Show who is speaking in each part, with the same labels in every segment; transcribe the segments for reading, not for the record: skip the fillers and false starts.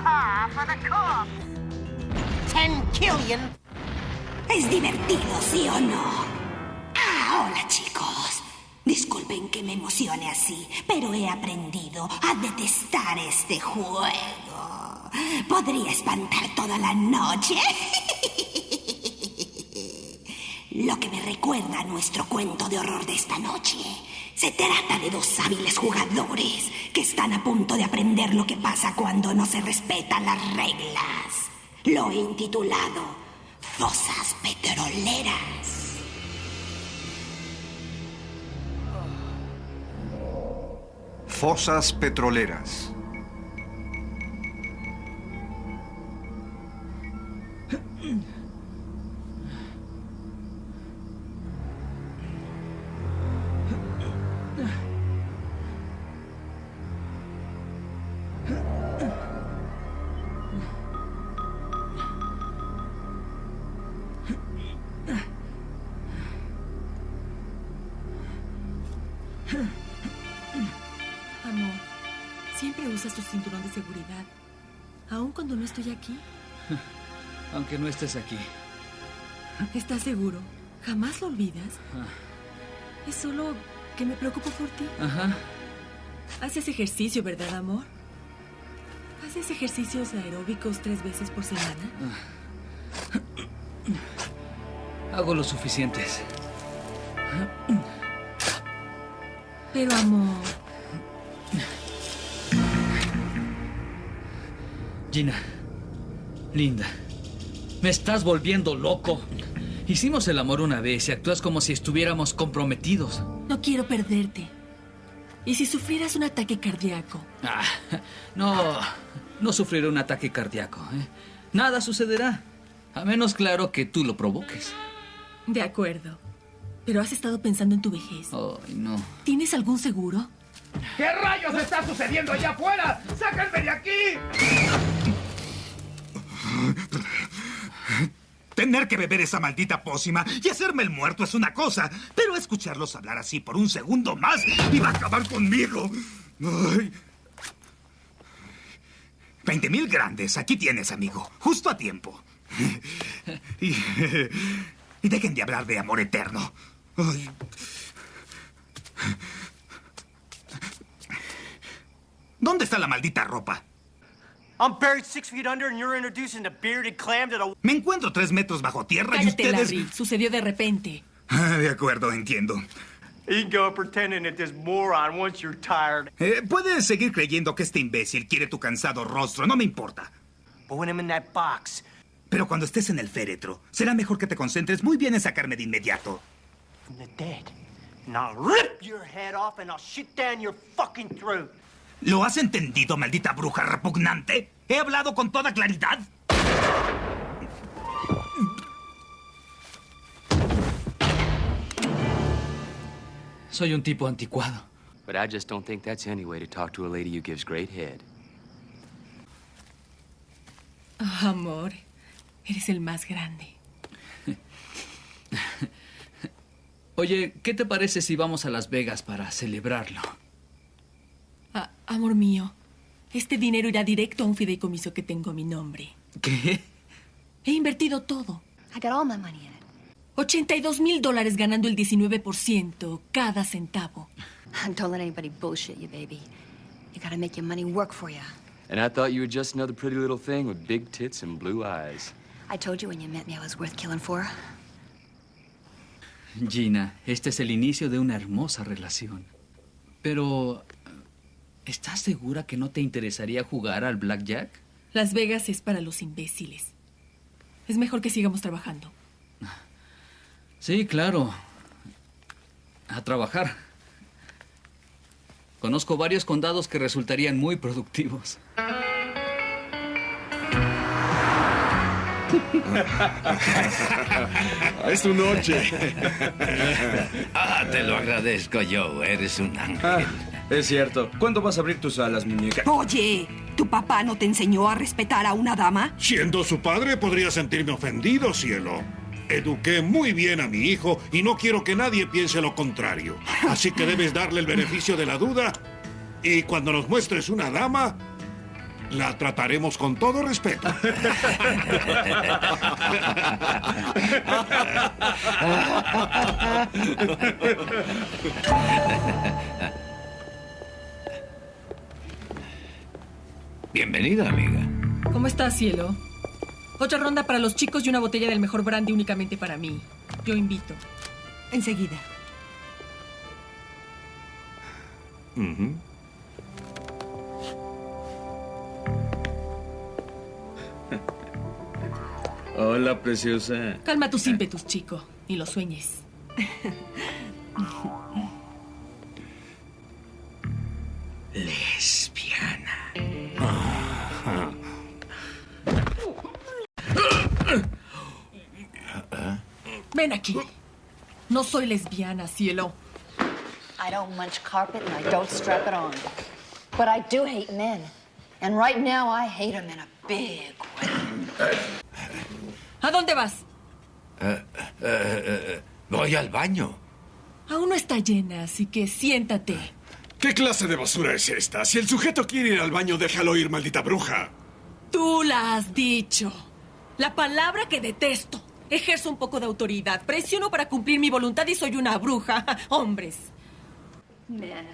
Speaker 1: ha for the cops. 10 killion.
Speaker 2: ¿Es divertido, sí o no? Hola, chicos. Disculpen que me emocione así, pero he aprendido a detestar este juego. Podría espantar toda la noche. Lo que me recuerda a nuestro cuento de horror de esta noche. Se trata de dos hábiles jugadores que están a punto de aprender lo que pasa cuando no se respetan las reglas. Lo he intitulado Fosas Petroleras.
Speaker 3: Fosas petroleras.
Speaker 4: Amor, siempre usas tu cinturón de seguridad, aun cuando no estoy aquí.
Speaker 5: Aunque no estés aquí.
Speaker 4: ¿Estás seguro? ¿Jamás lo olvidas? Es solo que me preocupo por ti.
Speaker 5: Ajá.
Speaker 4: ¿Haces ejercicio, verdad, amor? ¿Haces ejercicios aeróbicos 3 veces por semana?
Speaker 5: Hago lo suficientes.
Speaker 4: Pero, amor...
Speaker 5: Gina, linda, me estás volviendo loco. Hicimos el amor una vez y actúas como si estuviéramos comprometidos.
Speaker 4: No quiero perderte. ¿Y si sufrieras un ataque cardíaco?
Speaker 5: No sufriré un ataque cardíaco. Nada sucederá, a menos, claro, que tú lo provoques.
Speaker 4: De acuerdo. Pero has estado pensando en tu vejez.
Speaker 5: Ay, no.
Speaker 4: ¿Tienes algún seguro?
Speaker 6: ¿Qué rayos está sucediendo allá afuera? ¡Sáquenme de aquí! Tener que beber esa maldita pócima y hacerme el muerto es una cosa, pero escucharlos hablar así por un segundo más iba a acabar conmigo. Ay. 20,000 grandes. Aquí tienes, amigo. Justo a tiempo. Y dejen de hablar de amor eterno. Ay. ¿Dónde está la maldita ropa?
Speaker 7: I'm buried 6 feet under and you're introducing the bearded clam to the...
Speaker 6: Me encuentro 3 metros bajo tierra y
Speaker 4: Cállate,
Speaker 6: ustedes...
Speaker 4: Larry. Sucedió de repente.
Speaker 6: De acuerdo, entiendo.
Speaker 7: You can go pretending that this moron once you're tired.
Speaker 6: Puedes seguir creyendo que este imbécil quiere tu cansado rostro, no me importa.
Speaker 7: But when I'm in that box...
Speaker 6: Pero cuando estés en el féretro, será mejor que te concentres muy bien en sacarme de inmediato.
Speaker 7: From the dead. And I'll rip your head off and I'll shit down your fucking throat.
Speaker 6: ¿Lo has entendido, maldita bruja repugnante? ¿He hablado con toda claridad?
Speaker 5: Soy un tipo anticuado.
Speaker 8: But I just don't think that's any way to talk to a lady who gives great head.
Speaker 4: Oh, amor, eres el más grande.
Speaker 5: Oye, ¿qué te parece si vamos a Las Vegas para celebrarlo?
Speaker 4: Amor mío, este dinero irá directo a un fideicomiso que tengo a mi nombre.
Speaker 5: ¿Qué?
Speaker 4: He invertido todo.
Speaker 9: I got all my money in it.
Speaker 4: $82,000 ganando el 19% cada centavo.
Speaker 9: Don't let anybody bullshit you, baby. You gotta make your money work for you.
Speaker 8: And I thought you were just another pretty little thing with big tits and blue eyes.
Speaker 9: I told you when you met me I was worth killing for.
Speaker 5: Gina, este es el inicio de una hermosa relación. Pero, ¿estás segura que no te interesaría jugar al blackjack?
Speaker 4: Las Vegas es para los imbéciles. Es mejor que sigamos trabajando.
Speaker 5: Sí, claro. A trabajar. Conozco varios condados que resultarían muy productivos.
Speaker 10: Es tu noche.
Speaker 11: Te lo agradezco yo. Eres un ángel.
Speaker 10: Es cierto. ¿Cuándo vas a abrir tus alas, muñeca?
Speaker 2: Oye, ¿tu papá no te enseñó a respetar a una dama?
Speaker 12: Siendo su padre, podría sentirme ofendido, cielo. Eduqué muy bien a mi hijo y no quiero que nadie piense lo contrario. Así que debes darle el beneficio de la duda y cuando nos muestres una dama, La trataremos con todo respeto.
Speaker 11: Bienvenida, amiga.
Speaker 4: ¿Cómo estás, cielo? Otra ronda para los chicos y una botella del mejor brandy únicamente para mí. Yo invito.
Speaker 3: Enseguida.
Speaker 10: Hola, preciosa.
Speaker 4: Calma tus ímpetus, chico. Ni lo sueñes.
Speaker 11: Lesbiana.
Speaker 4: Ven aquí. No soy lesbiana, cielo.
Speaker 9: I don't munch carpet and I don't strap it on. But I do hate men. And right now I hate them in a big way.
Speaker 4: ¿A dónde vas?
Speaker 11: Voy al baño.
Speaker 4: Aún no está llena, así que siéntate.
Speaker 10: ¿Qué clase de basura es esta? Si el sujeto quiere ir al baño, déjalo ir, maldita bruja.
Speaker 4: Tú la has dicho. La palabra que detesto. Ejerzo un poco de autoridad. Presiono para cumplir mi voluntad y soy una bruja. Hombres.
Speaker 9: Men.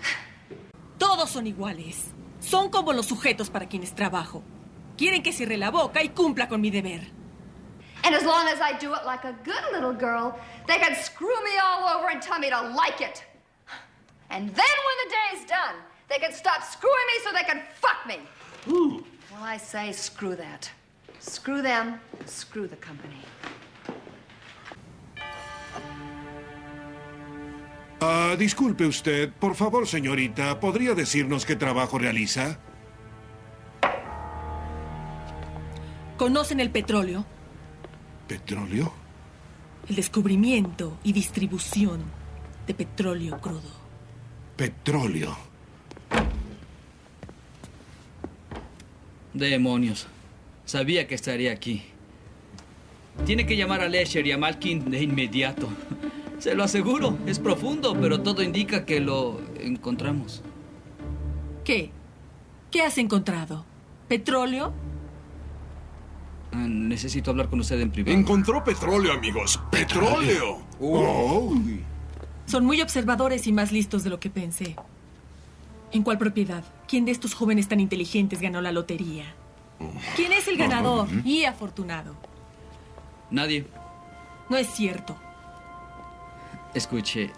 Speaker 4: Todos son iguales. Son como los sujetos para quienes trabajo. Quieren que cierre la boca y cumpla con mi deber.
Speaker 13: And as long as I do it like a good little girl, they can screw me all over and tell me to like it. And then when the day's done, they can stop screwing me so they can fuck me. Well, I say screw that. Screw them, screw the company.
Speaker 12: Disculpe usted, por favor, señorita, ¿podría decirnos qué trabajo realiza?
Speaker 4: ¿Conocen el petróleo?
Speaker 12: ¿Petróleo?
Speaker 4: El descubrimiento y distribución de petróleo crudo.
Speaker 12: Petróleo.
Speaker 5: Demonios. Sabía que estaría aquí. Tiene que llamar a Lesher y a Malkin de inmediato. Se lo aseguro, es profundo, pero todo indica que lo encontramos.
Speaker 4: ¿Qué? ¿Qué has encontrado? ¿Petróleo?
Speaker 5: Necesito hablar con usted en privado.
Speaker 10: Encontró petróleo, amigos. ¡Petróleo!
Speaker 4: Son muy observadores y más listos de lo que pensé. ¿En cuál propiedad? ¿Quién de estos jóvenes tan inteligentes ganó la lotería? ¿Quién es el ganador y afortunado?
Speaker 5: Nadie.
Speaker 4: No es cierto.
Speaker 5: Escuche,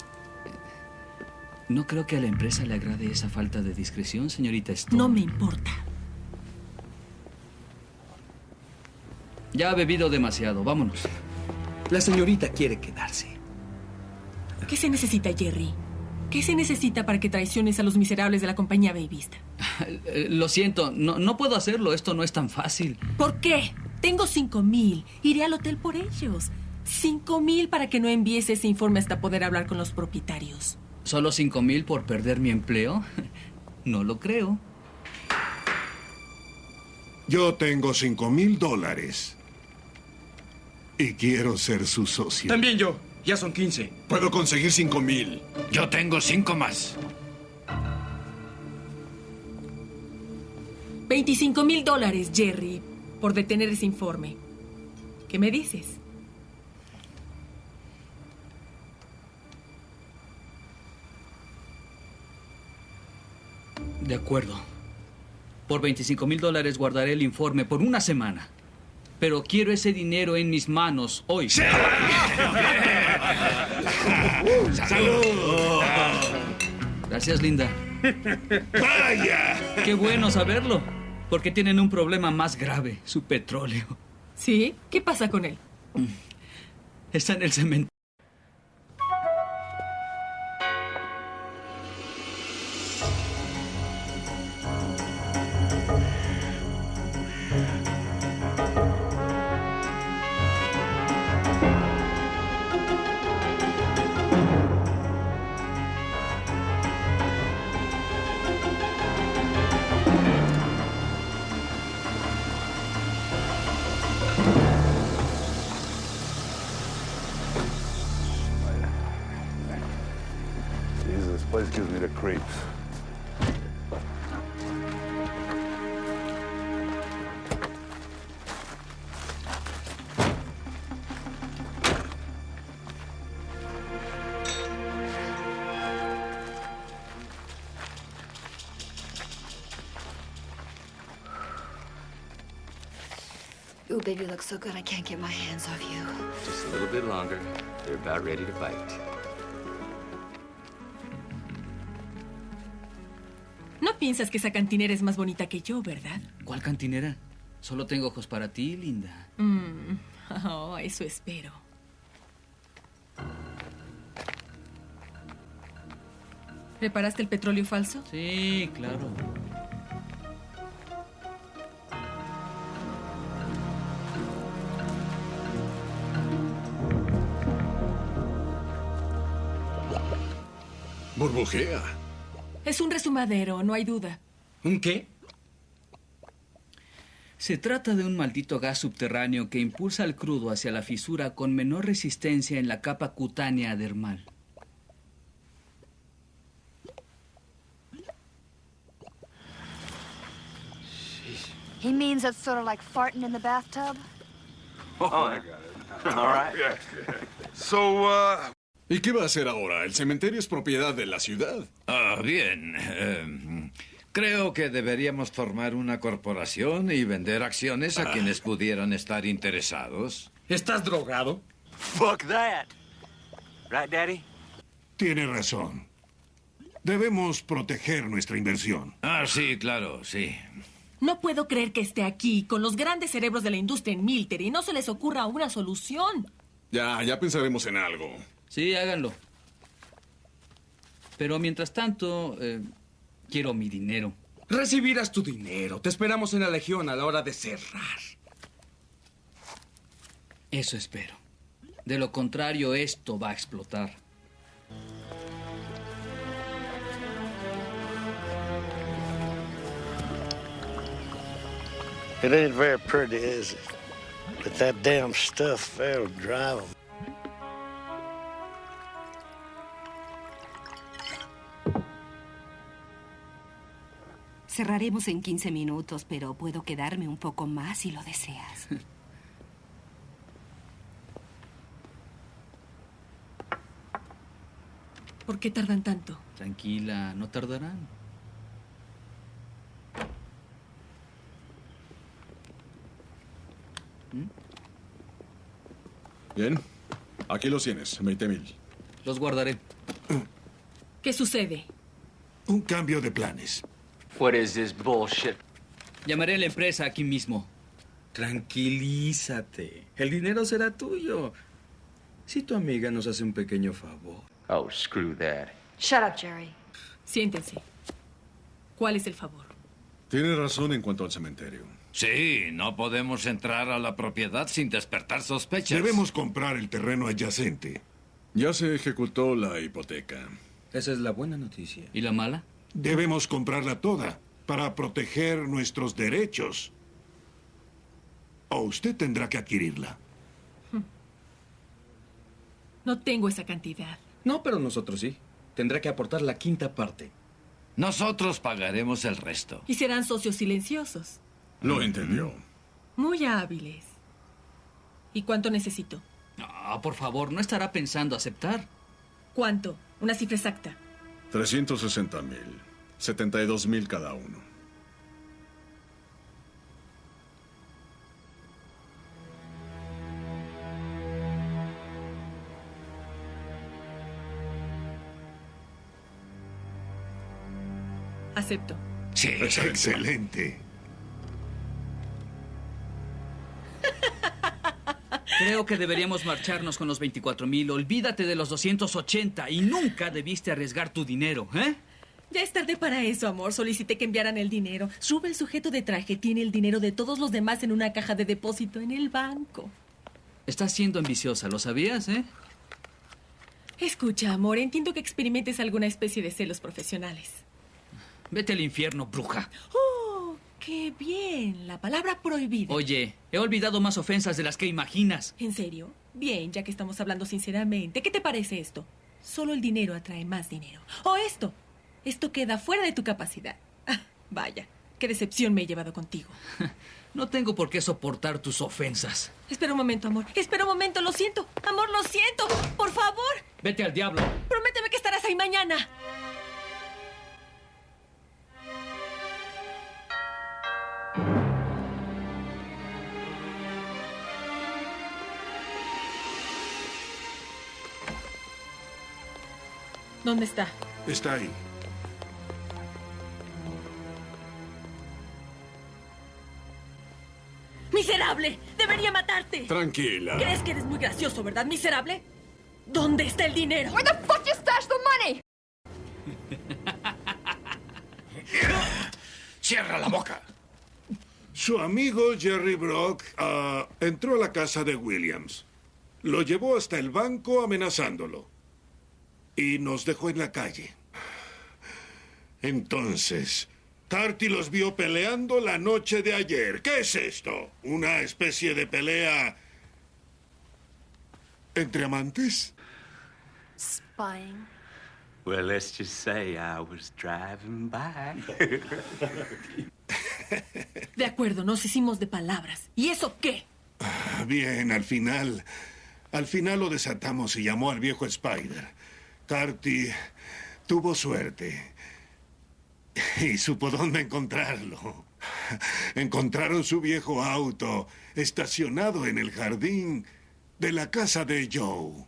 Speaker 5: no creo que a la empresa le agrade esa falta de discreción, señorita Stone.
Speaker 4: No me importa.
Speaker 5: Ya ha bebido demasiado, vámonos.
Speaker 10: La señorita quiere quedarse.
Speaker 4: ¿Qué se necesita, Jerry? ¿Qué se necesita para que traiciones a los miserables de la compañía Babysta?
Speaker 5: Lo siento, no puedo hacerlo, esto no es tan fácil.
Speaker 4: ¿Por qué? Tengo 5,000. Iré al hotel por ellos. 5,000 para que no envíes ese informe hasta poder hablar con los propietarios.
Speaker 5: ¿Solo 5,000 por perder mi empleo? No lo creo.
Speaker 12: Yo tengo $5,000. Y quiero ser su socio.
Speaker 10: También yo. Ya son 15. Puedo conseguir 5,000.
Speaker 11: Yo tengo 5 más.
Speaker 4: $25,000, Jerry, por detener ese informe. ¿Qué me dices?
Speaker 5: De acuerdo. Por $25,000 guardaré el informe por una semana. Pero quiero ese dinero en mis manos hoy. ¡Sí!
Speaker 12: ¡Salud!
Speaker 5: Gracias, linda.
Speaker 12: ¡Vaya!
Speaker 5: Qué bueno saberlo. Porque tienen un problema más grave, su petróleo.
Speaker 4: ¿Sí? ¿Qué pasa con él?
Speaker 5: Está en el cementerio.
Speaker 14: This place gives me the creeps.
Speaker 9: Ooh, baby, you look so good. I can't get my hands off you.
Speaker 8: Just a little bit longer. They're about ready to bite.
Speaker 4: No piensas que esa cantinera es más bonita que yo, ¿verdad?
Speaker 5: ¿Cuál cantinera? Solo tengo ojos para ti, linda.
Speaker 4: Oh, eso espero. ¿Preparaste el petróleo falso?
Speaker 5: Sí, claro.
Speaker 10: Burbujea.
Speaker 4: Es un resumadero, no hay duda.
Speaker 11: ¿Un qué?
Speaker 5: Se trata de un maldito gas subterráneo que impulsa el crudo hacia la fisura con menor resistencia en la capa cutánea dermal.
Speaker 13: He means it's sort of like farting in the bathtub.
Speaker 14: Oh, I got it. All right. So,
Speaker 10: ¿Y qué va a hacer ahora? El cementerio es propiedad de la ciudad.
Speaker 11: Ah, bien. Creo que deberíamos formar una corporación y vender acciones a quienes pudieran estar interesados.
Speaker 3: ¿Estás drogado?
Speaker 7: Fuck that. Right, Daddy?
Speaker 12: Tiene razón. Debemos proteger nuestra inversión.
Speaker 11: Ah, sí, claro, sí.
Speaker 4: No puedo creer que esté aquí con los grandes cerebros de la industria en Milter y no se les ocurra una solución.
Speaker 10: Ya pensaremos en algo.
Speaker 5: Sí, háganlo. Pero mientras tanto, quiero mi dinero.
Speaker 3: Recibirás tu dinero. Te esperamos en la Legión a la hora de cerrar.
Speaker 5: Eso espero. De lo contrario, esto va a explotar.
Speaker 15: It ain't very pretty, is it? But that damn stuff there'll drive 'em.
Speaker 2: Cerraremos en 15 minutos, pero puedo quedarme un poco más si lo deseas.
Speaker 4: ¿Por qué tardan tanto?
Speaker 5: Tranquila, no tardarán.
Speaker 10: Bien, aquí los tienes, 20,000.
Speaker 5: Los guardaré.
Speaker 4: ¿Qué sucede?
Speaker 12: Un cambio de planes.
Speaker 8: What is this bullshit?
Speaker 5: Llamaré a la empresa aquí mismo.
Speaker 3: Tranquilízate. El dinero será tuyo. Si tu amiga nos hace un pequeño favor.
Speaker 8: Oh, screw that.
Speaker 13: Shut up, Jerry.
Speaker 4: Siéntense. ¿Cuál es el favor?
Speaker 10: Tiene razón en cuanto al cementerio.
Speaker 11: Sí, no podemos entrar a la propiedad sin despertar sospechas.
Speaker 12: Debemos comprar el terreno adyacente.
Speaker 10: Ya se ejecutó la hipoteca.
Speaker 3: Esa es la buena noticia.
Speaker 5: ¿Y la mala?
Speaker 12: Debemos comprarla toda para proteger nuestros derechos. O usted tendrá que adquirirla.
Speaker 4: No tengo esa cantidad.
Speaker 3: No, pero nosotros sí. Tendrá que aportar la quinta parte.
Speaker 11: Nosotros pagaremos el resto.
Speaker 4: Y serán socios silenciosos.
Speaker 10: Lo entendió.
Speaker 4: Muy hábiles. ¿Y cuánto necesito?
Speaker 5: Ah, por favor, no estará pensando aceptar.
Speaker 4: ¿Cuánto? Una cifra exacta.
Speaker 10: 360,000. 72,000 cada uno.
Speaker 4: Acepto.
Speaker 11: Sí.
Speaker 12: Excelente.
Speaker 5: Creo que deberíamos marcharnos con los 24,000. Olvídate de los 280 y nunca debiste arriesgar tu dinero, ¿eh?
Speaker 4: Ya es tarde para eso, amor. Solicité que enviaran el dinero. Sube el sujeto de traje. Tiene el dinero de todos los demás en una caja de depósito en el banco.
Speaker 5: Estás siendo ambiciosa, ¿lo sabías, eh?
Speaker 4: Escucha, amor. Entiendo que experimentes alguna especie de celos profesionales.
Speaker 5: Vete al infierno, bruja.
Speaker 4: ¡Oh, qué bien! La palabra prohibida.
Speaker 5: Oye, he olvidado más ofensas de las que imaginas.
Speaker 4: ¿En serio? Bien, ya que estamos hablando sinceramente. ¿Qué te parece esto? Solo el dinero atrae más dinero. ¡O esto! Esto queda fuera de tu capacidad. Ah, vaya, qué decepción me he llevado contigo.
Speaker 5: No tengo por qué soportar tus ofensas.
Speaker 4: Espera un momento, amor. Espera un momento, lo siento. Amor, lo siento. Por favor.
Speaker 5: Vete al diablo.
Speaker 4: Prométeme que estarás ahí mañana. ¿Dónde está?
Speaker 12: Está ahí.
Speaker 4: ¡Miserable! ¡Debería matarte!
Speaker 10: Tranquila.
Speaker 4: ¿Crees que eres muy gracioso, verdad, miserable? ¿Dónde está el dinero?
Speaker 13: Where the fuck you stash the money?
Speaker 10: ¡Cierra la boca!
Speaker 12: Su amigo Jerry Brock entró a la casa de Williams. Lo llevó hasta el banco amenazándolo. Y nos dejó en la calle. Entonces, Carty los vio peleando la noche de ayer. ¿Qué es esto? ¿Una especie de pelea entre amantes?
Speaker 9: Spying.
Speaker 8: Well, let's just say I was driving by.
Speaker 4: De acuerdo, nos hicimos de palabras. ¿Y eso qué?
Speaker 12: Bien, al final lo desatamos y llamó al viejo Spider. Carty tuvo suerte y supo dónde encontrarlo. Encontraron su viejo auto estacionado en el jardín de la casa de Joe.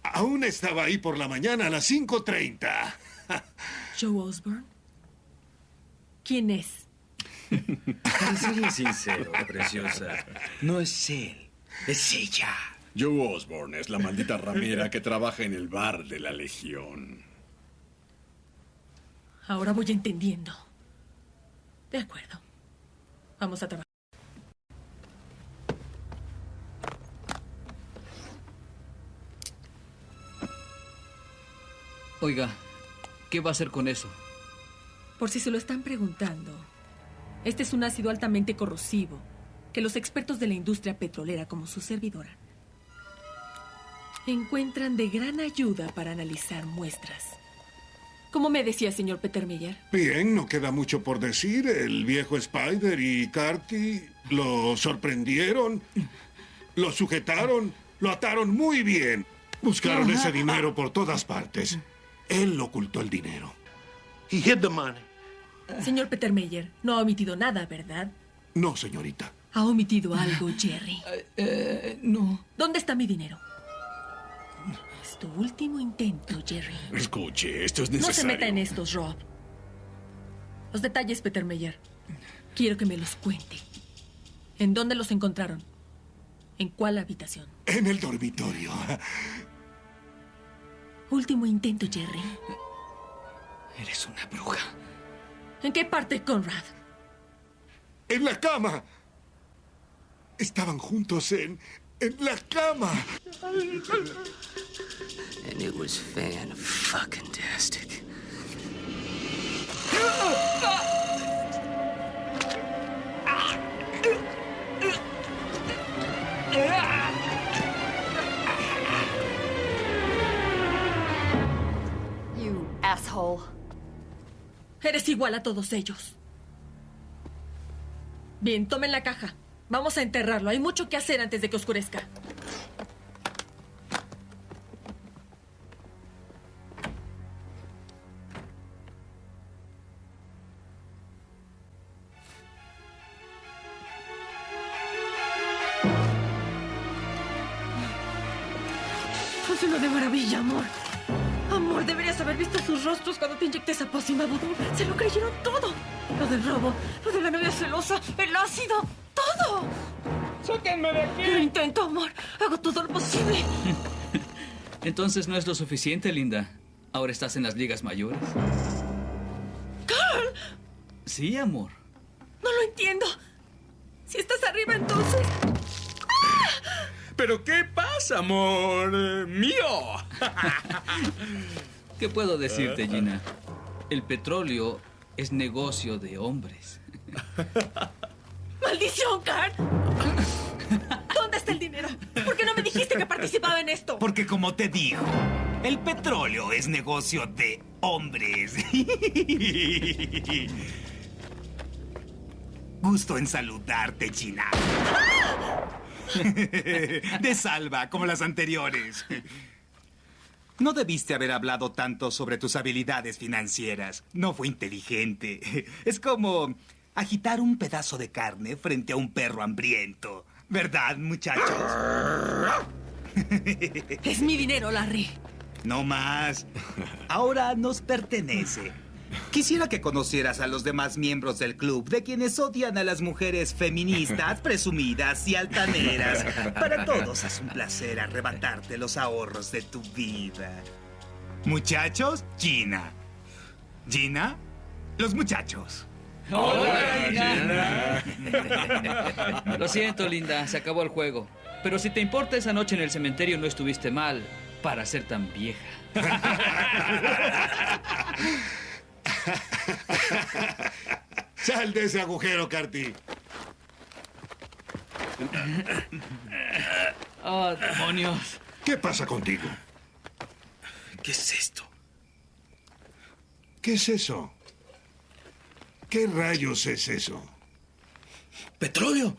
Speaker 12: Aún estaba ahí por la mañana a las 5:30.
Speaker 4: ¿Joe Osborne? ¿Quién es?
Speaker 3: Para serle sincero, preciosa, no es él, es ella.
Speaker 10: Joe Osborne es la maldita ramera que trabaja en el bar de la Legión.
Speaker 4: Ahora voy entendiendo. De acuerdo. Vamos a trabajar.
Speaker 5: Oiga, ¿qué va a hacer con eso?
Speaker 4: Por si se lo están preguntando, este es un ácido altamente corrosivo que los expertos de la industria petrolera, como su servidora, encuentran de gran ayuda para analizar muestras. ¿Cómo me decía, señor Petermeyer?
Speaker 12: Bien, no queda mucho por decir. El viejo Spider y Carty lo sorprendieron, lo sujetaron, lo ataron muy bien. Buscaron ese dinero por todas partes. Él ocultó el dinero.
Speaker 15: He hid the money.
Speaker 4: Señor Petermeyer, no ha omitido nada, ¿verdad?
Speaker 12: No, señorita.
Speaker 4: ¿Ha omitido algo, Jerry?
Speaker 5: No.
Speaker 4: ¿Dónde está mi dinero? Es tu último intento, Jerry.
Speaker 10: Escuche, esto es
Speaker 4: No
Speaker 10: necesario.
Speaker 4: se meta en estos, Rob. Los detalles, Petermeyer. Quiero que me los cuente. ¿En dónde los encontraron? ¿En cuál habitación?
Speaker 12: En el dormitorio.
Speaker 4: Último intento, Jerry.
Speaker 5: Eres una bruja.
Speaker 4: ¿En qué parte, Conrad?
Speaker 12: En la cama. Estaban juntos en la cama.
Speaker 16: And it was fan-fucking-tastic.
Speaker 9: You asshole.
Speaker 4: Eres igual a todos ellos. Bien, tomen la caja. Vamos a enterrarlo. Hay mucho que hacer antes de que oscurezca. Funcionó de maravilla, amor. Amor, deberías haber visto sus rostros cuando te inyecté esa pócima vudú. Se lo creyeron todo. Lo del robo, lo de la novia celosa, el ácido, todo.
Speaker 5: ¡Sáquenme de aquí!
Speaker 4: Lo intento, amor. Hago todo lo posible.
Speaker 5: Entonces no es lo suficiente, Linda. Ahora estás en las ligas mayores.
Speaker 4: ¡Carl!
Speaker 5: Sí, amor.
Speaker 4: No lo entiendo. Si estás arriba, entonces...
Speaker 3: ¿Pero qué pasa, amor mío?
Speaker 5: ¿Qué puedo decirte, Gina? El petróleo es negocio de hombres.
Speaker 4: ¡Maldición, Carl! ¿Dónde está el dinero? ¿Por qué no me dijiste que participaba en esto?
Speaker 6: Porque como te digo, el petróleo es negocio de hombres. Gusto en saludarte, Gina. De salva, como las anteriores. No debiste haber hablado tanto sobre tus habilidades financieras. No fue inteligente. Es como agitar un pedazo de carne frente a un perro hambriento. ¿Verdad, muchachos?
Speaker 4: Es mi dinero, Larry.
Speaker 6: No más. Ahora nos pertenece. Quisiera que conocieras a los demás miembros del club, de quienes odian a las mujeres feministas, presumidas y altaneras. Para todos es un placer arrebatarte los ahorros de tu vida. Muchachos, Gina. Gina, los muchachos.
Speaker 5: Hola, Gina. Lo siento, linda, se acabó el juego. Pero si te importa, esa noche en el cementerio no estuviste mal para ser tan vieja.
Speaker 12: Sal de ese agujero, Carty.
Speaker 5: Oh, demonios.
Speaker 12: ¿Qué pasa contigo?
Speaker 3: ¿Qué es esto?
Speaker 12: ¿Qué es eso? ¿Qué rayos es eso?
Speaker 3: ¿Petróleo?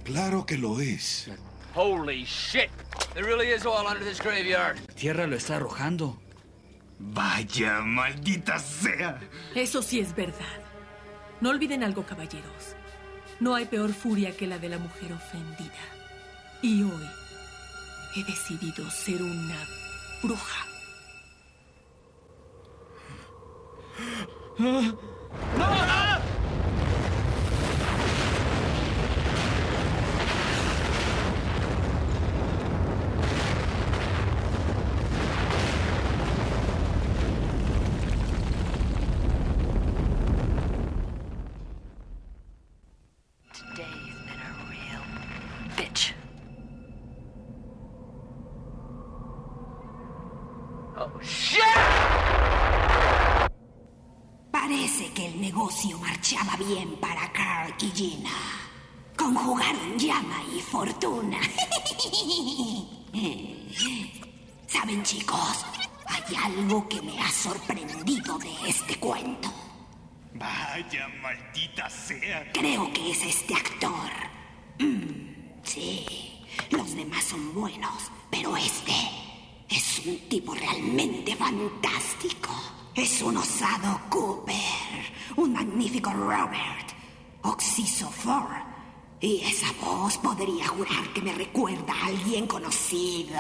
Speaker 12: Claro que lo es.
Speaker 16: Holy shit! There really is oil under this graveyard.
Speaker 5: Tierra lo está arrojando.
Speaker 6: Vaya, maldita sea.
Speaker 4: Eso sí es verdad. No olviden algo, caballeros. No hay peor furia que la de la mujer ofendida. Y hoy he decidido ser una bruja.
Speaker 5: ¡No!
Speaker 9: Today's been a real bitch.
Speaker 16: Oh, shit!
Speaker 2: Parece que el negocio marchaba bien para Carl y Gina. Conjugaron llama y fortuna. ¿Saben, chicos? Hay algo que me ha sorprendido de este cuento.
Speaker 6: Vaya, maldita sea.
Speaker 2: Creo que es este actor. Sí, los demás son buenos, pero este es un tipo realmente fantástico. Es un osado Cooper, un magnífico Robert, Oxiso Ford. Y esa voz podría jurar que me recuerda a alguien conocido.